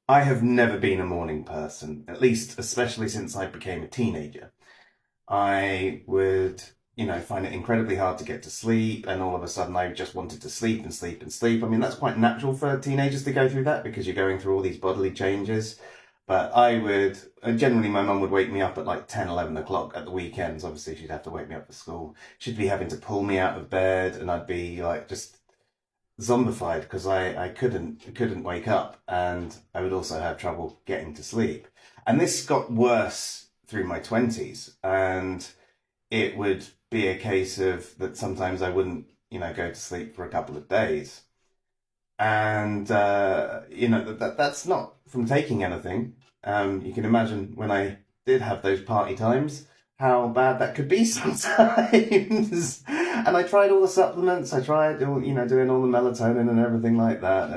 I have never been a morning person, at least especially since I became a teenager. I would, find it incredibly hard to get to sleep, and all of a sudden I just wanted to sleep and sleep and sleep. I mean, that's quite natural for teenagers to go through that because you're going through all these bodily changes. But generally my mum would wake me up at like 10, 11 o'clock at the weekends. Obviously, she'd have to wake me up for school. She'd be having to pull me out of bed, and I'd be like just zombified because I couldn't wake up, and I would also have trouble getting to sleep. And this got worse through my 20s, and it would be a case of that sometimes I wouldn't, go to sleep for a couple of days. And that's not from taking anything. You can imagine when I did have those party times, how bad that could be sometimes. And I tried all the supplements. I tried, doing all the melatonin and everything like that.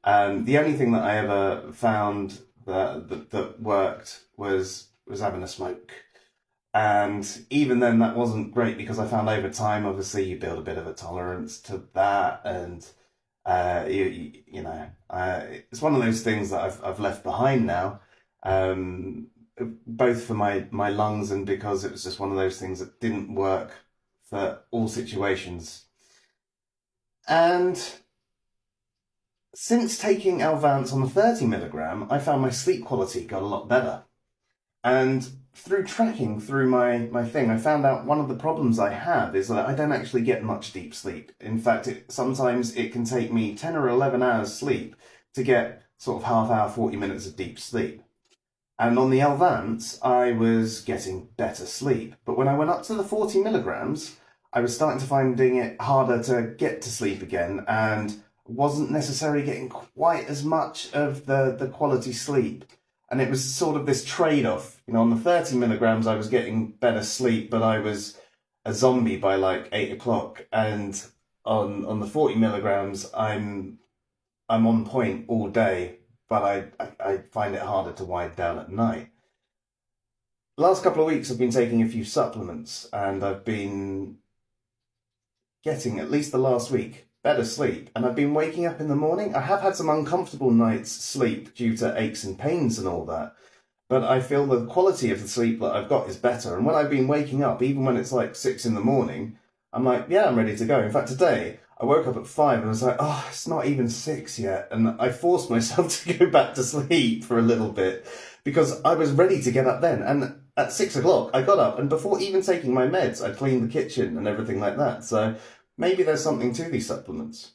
And the only thing that I ever found that worked was having a smoke. And even then, that wasn't great because I found over time, obviously, you build a bit of a tolerance to that, and it's one of those things that I've left behind now, um, both for my lungs and because it was just one of those things that didn't work for all situations. And since taking Elvanse on the 30 milligram, I found my sleep quality got a lot better. And through tracking through my thing, I found out one of the problems I have is that I don't actually get much deep sleep. In fact, sometimes it can take me 10 or 11 hours sleep to get sort of half hour, 40 minutes of deep sleep. And on the Elvanse, I was getting better sleep. But when I went up to the 40 milligrams, I was starting to finding it harder to get to sleep again, and wasn't necessarily getting quite as much of the quality sleep. And it was sort of this trade-off. On the 30 milligrams, I was getting better sleep, but I was a zombie by like 8 o'clock. And on the 40 milligrams, I'm on point all day, but I find it harder to wind down at night. Last couple of weeks, I've been taking a few supplements, and I've been getting, at least the last week, better sleep. And I've been waking up in the morning. I have had some uncomfortable nights' sleep due to aches and pains and all that, but I feel the quality of the sleep that I've got is better. And when I've been waking up, even when it's like 6 in the morning, I'm like, yeah, I'm ready to go. In fact, today I woke up at 5 and I was like, oh, it's not even 6 yet. And I forced myself to go back to sleep for a little bit because I was ready to get up then. And at 6 o'clock, I got up, and before even taking my meds, I cleaned the kitchen and everything like that. So maybe there's something to these supplements.